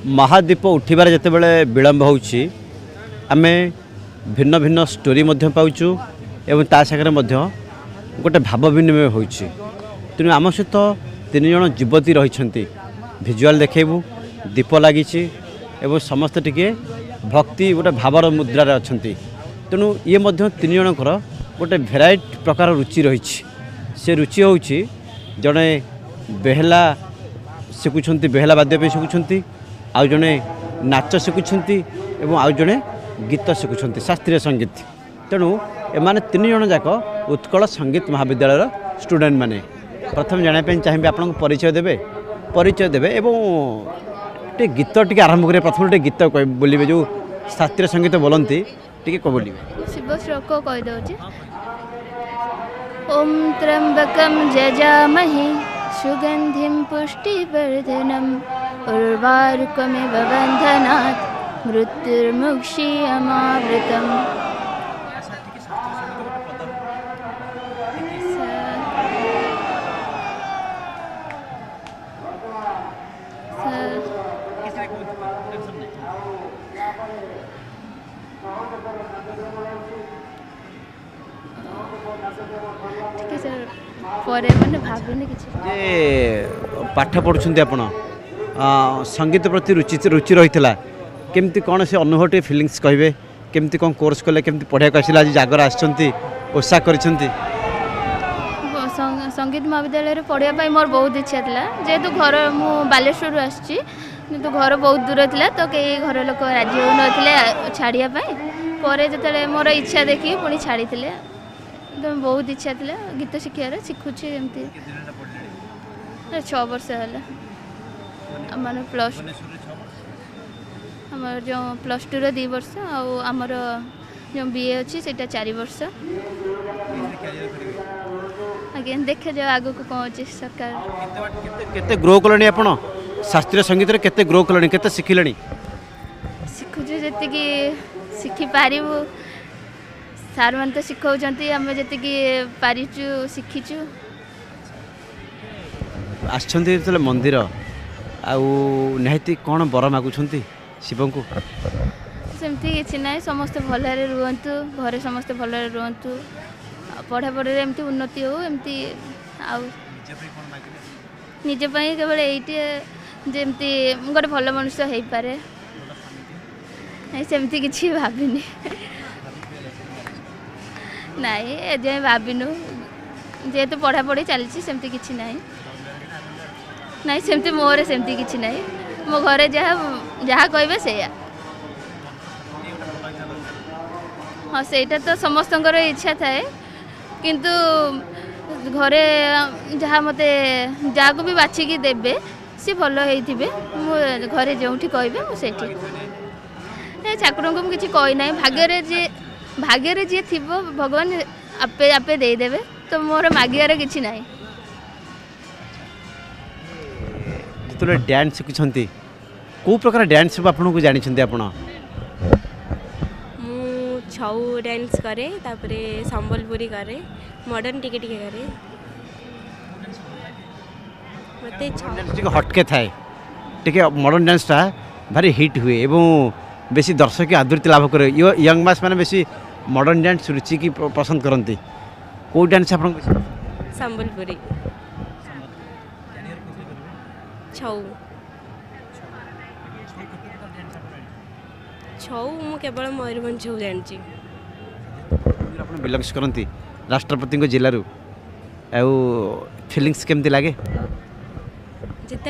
महादीप उठिबार जितेबाला विलम्ब होउछि आमे भिन्न भिन्न स्टोरी मध्य पाउछु एवं ता सागरे मध्य गोटे भाव विनिमय होइछि। तेणु आम सहित 3 जन युवती रही भिजुआल देखैबू दीप लगी एवं समस्त टिके भक्ति गोटे भावर मुद्रार अच्छा तेणु ये 3 जनकर गोटे भेराइट प्रकार रुचि रही से रुचि हूँ जड़े बेहला शिखुंट बेहला वाद्य शिखुंट आउ जड़े नाच शिखुंट एवं आउ जड़े गीत शिखुंट शास्त्रीय संगीत। तेणु एमाने 3 जन जाक उत्कल संगीत महाविद्यालय स्टूडेंट माने प्रथम जानापी चाहिए आपन परिचय देवे एवं टे गीत टी आरंभ करें प्रथम टे गीत बोलिए जो शास्त्रीय संगीत बोलती टी बोलिए शिव श्लोक कहीदे ओम त्र्यंबकं जजामहे सुगंधिं पुष्टिवर्धनम् उर्वारुकमिव बन्धनात् मृत्युर्मुक्षीयमामृतम्। पाठ पढ़ुंट आप संगीत प्रति रुचि रही केमती कौन से अनुभव फिलिंग्स कहे केमती कौन कोर्स कले केमती पढ़ा आसला आज जागर आशा कर संगीत महाविद्यालय पढ़ाई मोर बहुत इच्छा था जेहेतु घर मु बालेश्वर आसी किंतु घर बहुत दूर था तो कई घर लोग राजी हो ना छाड़ियापाई जो मोर इच्छा देखिए पुणी छाड़ी तो बहुत इच्छा था गीत शिखार शिखुची एमती 6 वर्ष है आम प्लस आमर जो +2 रो 2 वर्ष आमर जो बीए अच्छी से 4 वर्ष आगे देखे जाओ आग को कौन अच्छे सरकार केते ग्रो कलनी आपण शास्त्रीय संगीत रे केते ग्रो कलनी केते शिखिलनी शिखुछु जति कि शिखि पारिबु सार मन तो शिखाउछंती आम जति कि पारिचु शिखिचु आछंती तले मंदिर आउ निहाती कौन बर मागुछंती शिव को सेमती किसी ना समस्त भलरे रुहतु घरे समस्त भलरे रुहतु पढ़ा पढ़े एमती उन्नति हो एमती निजे पई केवल एइटे जेमती गोटे भल मनुष्य हो पारे सेमती किसी भाविनी नाई एजे भाविनु जेहेतु पढ़ा पढ़ी चलती सेमती किसी नाई नाई सेमती मोर सेमती किसी नाई मो घरे जहाँ कहे से हाँ सेटा तो समस्त इच्छा थाए किंतु घरे जहाँ मते जहाँ को भी बाछिकी देबे सी भल होइथिबे मु घरे जोठी कहबे मु सेठी ठाकुर को किसी कही ना भाग्य जी थी भगवान आपे आपे दे देवे तो मोर मागियार किसी ना जो डांस शिखुंट कौ प्रकार डांस आपन को जानी आप छऊ डांस करे तापरे संबलपुरी करे मॉडर्न टिके टिके करे मते हटके थाए टिके मॉडर्न डांस टा भारी हिट हुए एवं बेसी दर्शक आदृति लाभ करे यंग मास माने बेसी मॉडर्न डांस रुचि की पसंद करती कौ डांस आप संबलपुरी छऊ छऊ मु केवल मयूरभंज छऊ जानची आप बिलंग्स करती राष्ट्रपति को जिलू आउ फिलिंग्स केमती लगे जिते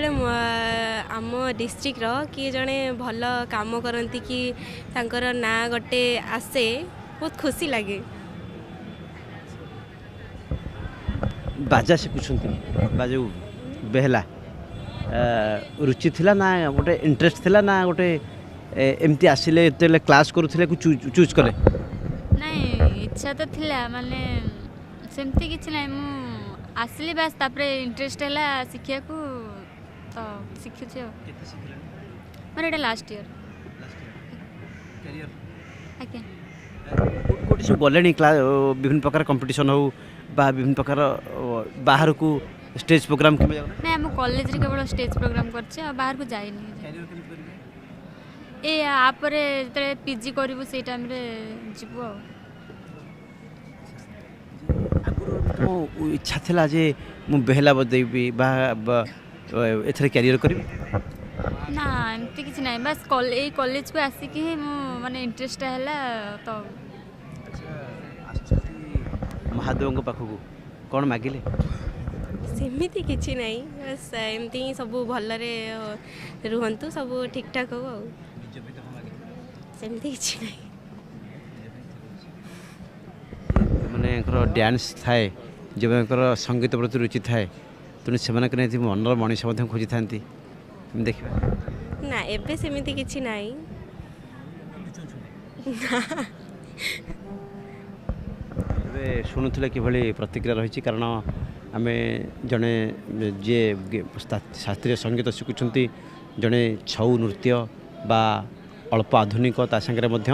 आम डिस्ट्रिक्ट रो किए जड़े भल काम करती कि तांकर ना गोटे आसे बहुत खुशी लगे बाजा शिखुंट बाजू बेहला रुचि थिला ना गोटे इंटरेस्ट थिला ना गोटे एमती आसिले क्लास करूथिले को चूज करे नहीं इच्छा तो थिला माने सेमती किछि नहीं मु आसली बस तापरे इंटरेस्ट हैला शिखिया को तो शिखु छ माने एटा लास्ट ईयर करियर आके कोठी सब गलेनी क्लास विभिन्न प्रकार कंपटीशन हो बा विभिन्न प्रकार बाहर को स्टेज प्रोग्राम केବେ ଯାଉନା ନାଇଁ ଆମ କଲେଜରେ କେବଳ ଷ୍ଟେଜ୍ ପ୍ରୋଗ୍ରାମ୍ କରିଛି ଆଉ ବାହାରକୁ ଯାଇନି ଏ ଆପରେ ଯେତେବେଳେ ପିଜି କରିବୁ ସେଇ ଟାଇମ୍ରେ ଯିବୁ ଆଉ ମୋ ଇଚ୍ଛା ଥିଲା ଯେ ମୁଁ ବେହେଲା ବଜେଇବି ବା ଏଥିରେ କ୍ୟାରିୟର କରିବି ନା ଏମିତି କିଛି ନାହିଁ ବାସ୍ ଏଇ କଲେଜକୁ ଆସିକି ହିଁ ମୁଁ ମାନେ ଇଣ୍ଟରେଷ୍ଟଟା ହେଲା ତ ମହାଦେବଙ୍କ ପାଖକୁ କ'ଣ ମାଗିଲେ ସେମିତି କିଛି ନାହିଁ ବାସ୍ ଏମିତି ହିଁ ସବୁ ଭଲରେ ରୁହନ୍ତୁ ସବୁ ଠିକ୍ଠାକ୍ ହଉ ଆଉ ସେମିତି କିଛି ନାହିଁ ଯେଉଁମାନଙ୍କର ଡ୍ୟାନ୍ସ ଥାଏ ଯେଉଁମାନଙ୍କର ସଙ୍ଗୀତ ପ୍ରତି ରୁଚି ଥାଏ ତେଣୁ ସେମାନଙ୍କ ନିହାତି ମନର ମଣିଷ ମଧ୍ୟ ଖୋଜିଥାନ୍ତି ଦେଖିବା ନା ଏବେ ସେମିତି କିଛି ନାହିଁ ଏବେ ଶୁଣୁଥିଲେ କିଭଳି ପ୍ରତିକ୍ରିୟା ରହିଛି କାରଣ ଆମେ ଜଣେ ଯିଏ ଶାସ୍ତ୍ରୀୟ ସଙ୍ଗୀତ ଶିଖୁଛନ୍ତି ଜଣେ ଛଉ ନୃତ୍ୟ ବା ଅଳ୍ପ ଆଧୁନିକ ତା ସାଙ୍ଗରେ ମଧ୍ୟ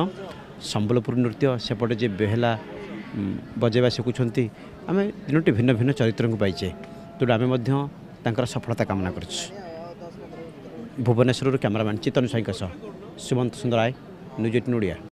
ସମ୍ବଲପୁର ନୃତ୍ୟ ସେପଟେ ଯେ ବେହେଲା ବଜାଇବା ଶିଖୁଛନ୍ତି ଆମେ ତିନୋଟି ଭିନ୍ନ ଭିନ୍ନ ଚରିତ୍ରଙ୍କୁ ପାଇଛେ ତେଣୁ ଆମେ ମଧ୍ୟ ତାଙ୍କର ସଫଳତା କାମନା କରୁଛୁ ଭୁବନେଶ୍ୱରରୁ କ୍ୟାମେରାମ୍ୟାନ୍ ଚିତ୍ତନ ସ୍ୱାଇଁଙ୍କ ସହ ସୁମନ୍ତ ସୁନ୍ଦରାୟ ନ୍ୟୁଜ୍ 18 ଓଡ଼ିଆ।